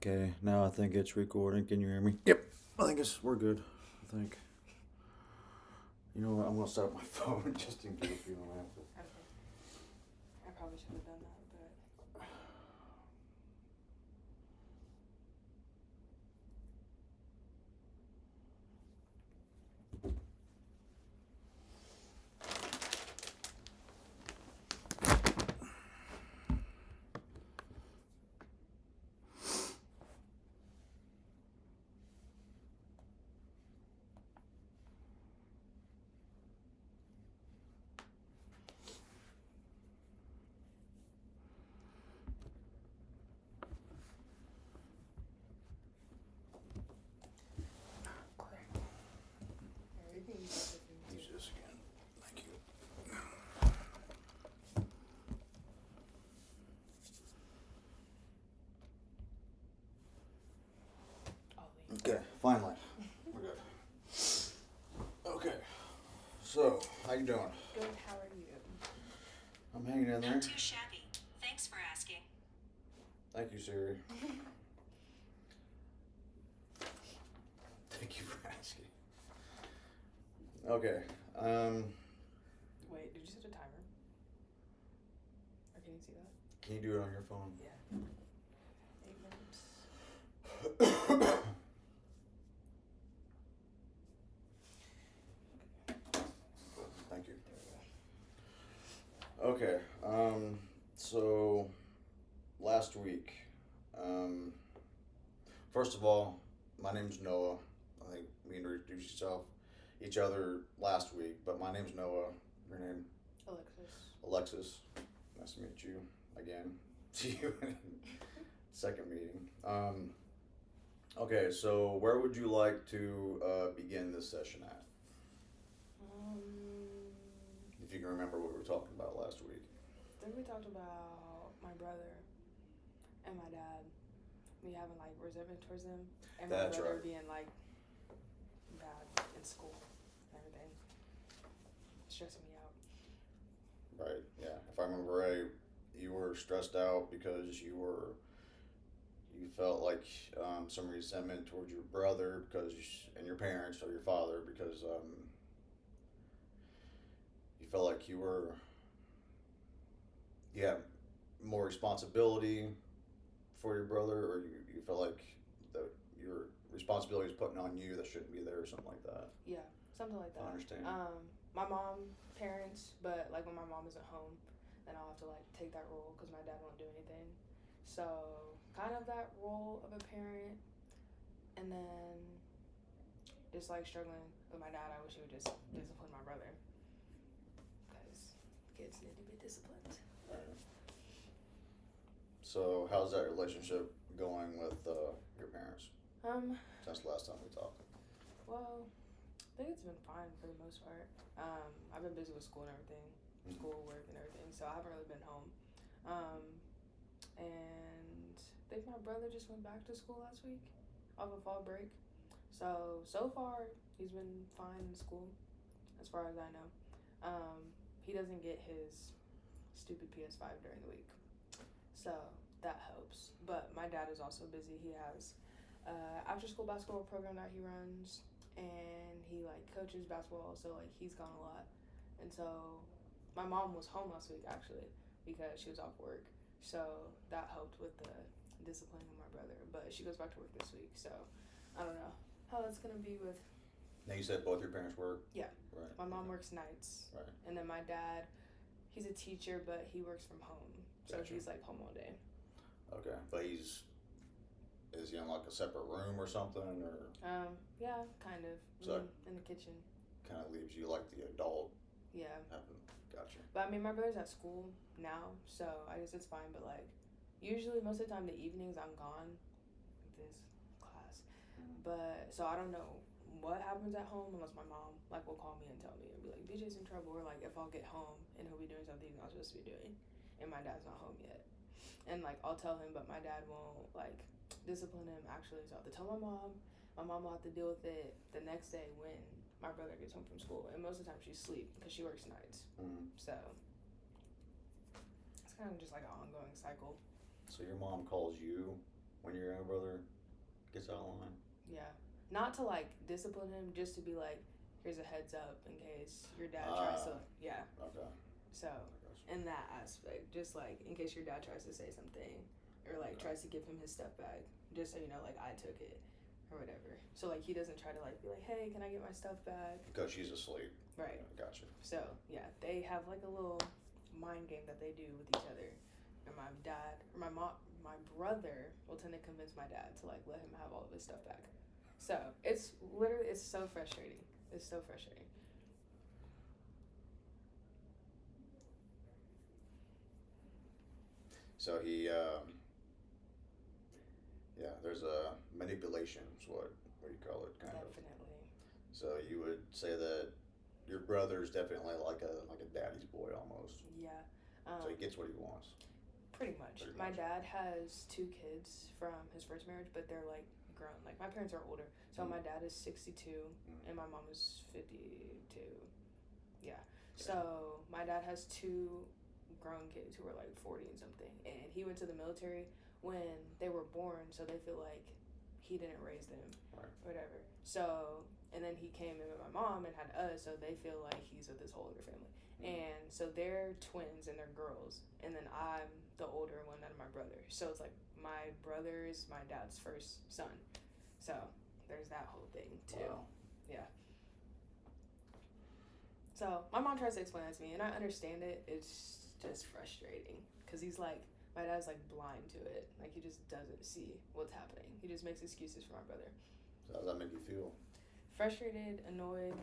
Okay, now I think it's recording. Can you hear me? I think we're good. I think. You know what? I'm gonna set up my phone just in case you don't have to. Okay. I probably should have done that, but. Everything you got with me Use too. this again. Thank you. I'll leave. Okay, finally. We're good. Okay. So, how you doing? Good, how are you? I'm hanging in there. Not too shabby. Thanks for asking. Thank you, Siri. Thank you for asking. Okay. Wait, did you set a timer? Or can you see that? Can you do it on your phone? Yeah. 8 minutes. Thank you. There we go. Okay. So last week, first of all, my name's Noah. I think we introduced each other last week, but my name's Noah. Your name? Alexis. Alexis. Nice to meet you again. See you in second meeting. Okay, so where would you like to begin this session at? If you can remember what we were talking about last week. I think we talked about my brother and my dad. Me having like resentment towards them, and my That's brother right. being like bad in school and everything, stressing me out. Right, yeah. If I remember right, you were stressed out because you felt like some resentment towards your brother and your parents or your father because you felt like you had more responsibility for your brother, or you felt like your responsibility is putting on you that shouldn't be there or something like that. Yeah, something like that. I understand. My mom, parents, but like when my mom isn't home, then I'll have to like take that role because my dad won't do anything. So kind of that role of a parent, and then just like struggling with my dad. I wish he would just discipline my brother because kids need to be disciplined. Right. So how's that relationship going with your parents since the last time we talked? Well, I think it's been fine for the most part. I've been busy with school and everything, school work and everything, so I haven't really been home. And I think my brother just went back to school last week off of fall break. So far he's been fine in school, as far as I know. He doesn't get his stupid PS5 during the week, so that helps. But my dad is also busy. He has after school basketball program that he runs, and he like coaches basketball, so like he's gone a lot. And so my mom was home last week actually because she was off work, so that helped with the disciplining of my brother. But she goes back to work this week, so I don't know how that's gonna be with. Now you said both your parents work? Yeah. Right. My mom works nights. Right. And then my dad, he's a teacher, but he works from home, so Gotcha. he's like home all day. Okay, but is he in like a separate room or something, or Yeah, kind of. So- in the kitchen. kind of leaves you like the adult Yeah. having? Gotcha. But I mean, my brother's at school now, so I guess it's fine. But like, usually most of the time, the evenings I'm gone. This class, but so I don't know what happens at home unless my mom like will call me and tell me and be like, BJ's in trouble, or like if I'll get home and he'll be doing something he's not supposed to be doing, and my dad's not home yet, and like I'll tell him, but my dad won't like discipline him actually. So I have to tell my mom. My mom will have to deal with it the next day when my brother gets home from school, and most of the time she's asleep because she works nights. So it's kind of just like an ongoing cycle. So your mom calls you when your younger brother gets out of line? Yeah. Not to like discipline him, just to be like, here's a heads up in case your dad tries to. Yeah. Okay. So I got you. in that aspect, just like in case your dad tries to say something or like Okay. tries to give him his stuff back, just so you know, like I took it or whatever. So like he doesn't try to like be like, hey, can I get my stuff back? Because she's asleep. Right. Yeah, gotcha. So yeah, they have like a little mind game that they do with each other. And my dad or my mom, my brother will tend to convince my dad to like let him have all of his stuff back. So it's literally, it's so frustrating. It's so frustrating. So he, yeah, there's a manipulation, is what you call it, kind of. Definitely. So you would say that your brother's definitely like a daddy's boy almost. Yeah. So he gets what he wants. Pretty much. Pretty My much. dad has 2 kids from his first marriage, but they're like grown. Like my parents are older. So my dad is 62 and my mom is 52. Yeah. So my dad has 2 grown kids who are like 40 and something. And he went to the military when they were born, so they feel like he didn't raise them. Right. Whatever. So, and then he came in with my mom and had us, so they feel like he's with this whole other family. And so they're twins and they're girls. And then I'm the older one out of my brother. So it's like my brother is my dad's first son. So there's that whole thing too. Wow. Yeah. So my mom tries to explain that to me and I understand it. It's just frustrating. Because he's like, my dad's like blind to it. Like he just doesn't see what's happening. He just makes excuses for my brother. So how does that make you feel? Frustrated, annoyed.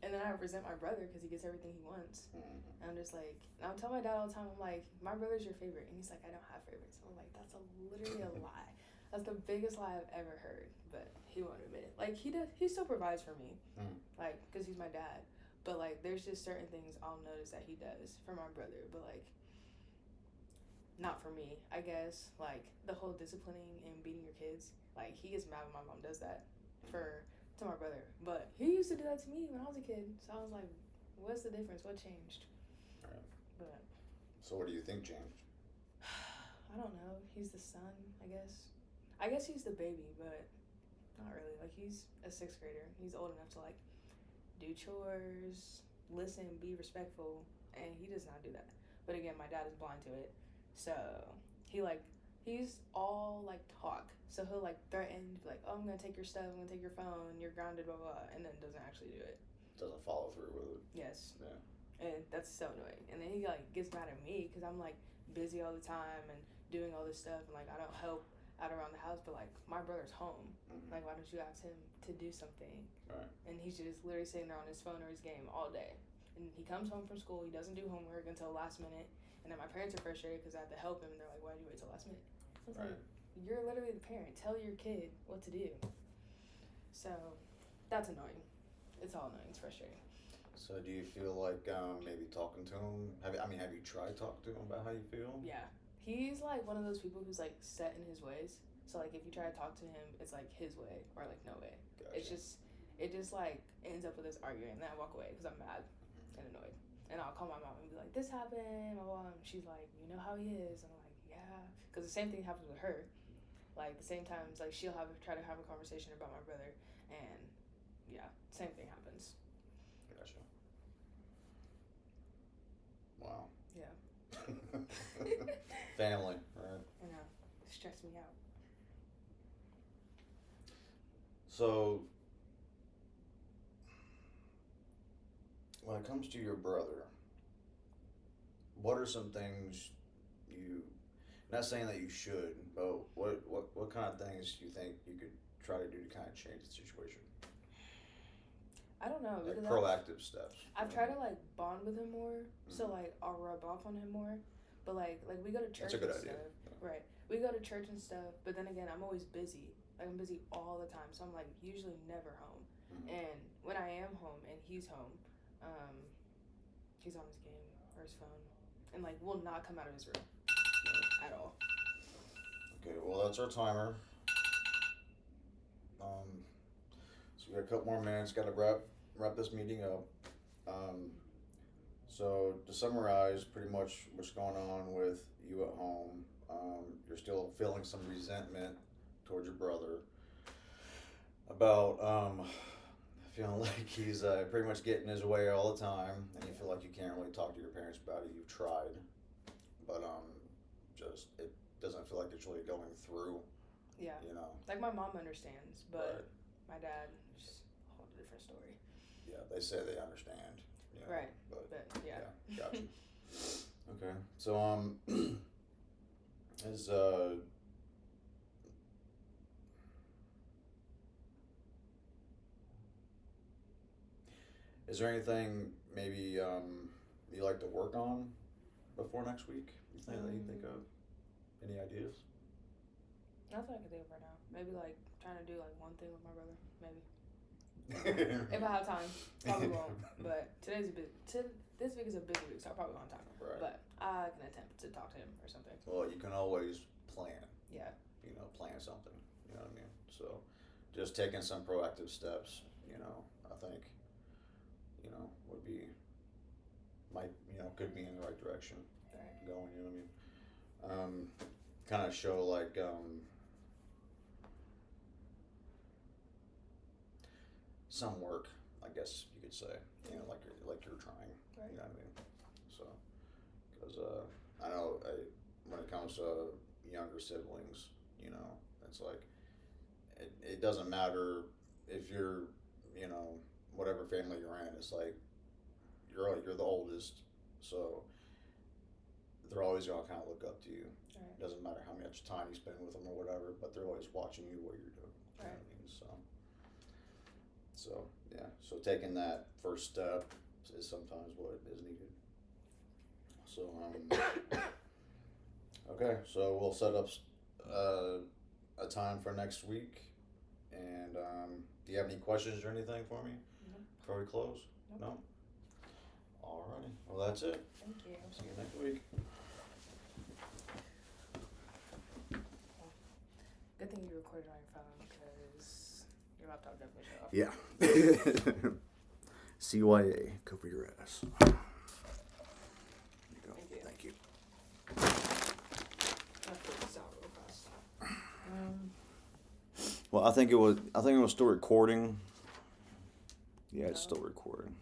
And then I resent my brother because he gets everything he wants. Mm-hmm. And I'm just like, and I'll tell my dad all the time, I'm like, my brother's your favorite. And he's like, I don't have favorites. I'm like, that's literally a lie. That's the biggest lie I've ever heard. But he won't admit it. Like, he still provides for me. Like, because he's my dad. But, like, there's just certain things I'll notice that he does for my brother. But, like, not for me, I guess. Like, the whole disciplining and beating your kids. Like, he gets mad when my mom does that to my brother. But he used to do that to me when I was a kid. So I was like, what's the difference? What changed? Right. But So what do you think changed? I don't know. He's the son, I guess. I guess he's the baby, but not really. Like he's a 6th grader. He's old enough to like do chores, listen, be respectful, and he does not do that. But again, my dad is blind to it. So he's all like talk. So he'll like threaten, like, oh, I'm gonna take your stuff, I'm gonna take your phone, you're grounded, blah blah, and then doesn't actually do it. Doesn't follow through with it. Yes. Yeah. And that's so annoying. And then he like gets mad at me because I'm like busy all the time and doing all this stuff, and like I don't help out around the house. But like my brother's home. Mm-hmm. Like why don't you ask him to do something? Right. And he's just literally sitting there on his phone or his game all day. And he comes home from school. He doesn't do homework until last minute. And then my parents are frustrated because I have to help him. And they're like, why did you wait till last minute? I was like, you're literally the parent. Tell your kid what to do. So that's annoying. It's all annoying. It's frustrating. So do you feel like maybe talking to him? Have you tried talking to him about how you feel? Yeah. He's like one of those people who's like set in his ways. So like if you try to talk to him, it's like his way or like no way. Gotcha. It just like ends up with us arguing, and then I walk away because I'm mad and annoyed. And I'll call my mom and be like, this happened, blah, blah. And she's like, you know how he is. And I'm like, yeah. Because the same thing happens with her. Like the same times, like she'll try to have a conversation about my brother, and yeah, same thing happens. Gotcha. Wow. Yeah. Family, right? I know. It stressed me out. So, when it comes to your brother, what are some things you, not saying that you should, but what kind of things do you think you could try to do to kind of change the situation? I don't know. Like because proactive steps. I've tried to like bond with him more, so like I'll rub off on him more. But like we go to church. That's a good and idea. Stuff. Right. We go to church and stuff, but then again, I'm always busy. Like I'm busy all the time, so I'm like usually never home. Mhm. And when I am home and he's home, he's on his game or his phone, and like will not come out of his room at all. Okay, well that's our timer. So we got a couple more minutes. Got to wrap this meeting up. So to summarize, pretty much what's going on with you at home, you're still feeling some resentment towards your brother about feeling like he's pretty much getting his way all the time, and you feel like you can't really talk to your parents about it. You've tried, but just it doesn't feel like it's really going through. Yeah. You know. Like my mom understands, but Right. my dad just a whole different story. Yeah, they say they understand. You know, Right. But yeah. gotcha. Okay. So is is there anything maybe you like to work on before next week? You think that you think of any ideas? Nothing I can think of right now. Maybe like trying to do like one thing with my brother. Maybe if I have time. Probably won't. But this week is a busy week, so I probably won't have time. Right. But I can attempt to talk to him or something. Well, you can always plan. Yeah. Plan something. You know what I mean? So, just taking some proactive steps. I think, would be could be in the right direction. Right. Going. You know what I mean? Kind of show like some work, I guess you could say. Like you're trying. Right. You know what I mean? So, because I know when it comes to younger siblings, it's like it doesn't matter if you're, whatever family you're in. It's like you're the oldest, so they're always gonna kind of look up to you. Right. It doesn't matter how much time you spend with them or whatever, but they're always watching you what you're doing. You know Right. what I mean? So yeah. So taking that first step is sometimes what is needed. So okay, so we'll set up a time for next week. And do you have any questions or anything for me before we close? Nope. No? Alrighty. Well, that's it. Thank you. See you next week. Good thing you recorded on your phone because your laptop definitely shut off. Yeah. CYA, cover your ass. There you go. Thank you. Thank you. I'll put this out real fast. Well, I think it was still recording. Yeah, it's still recording.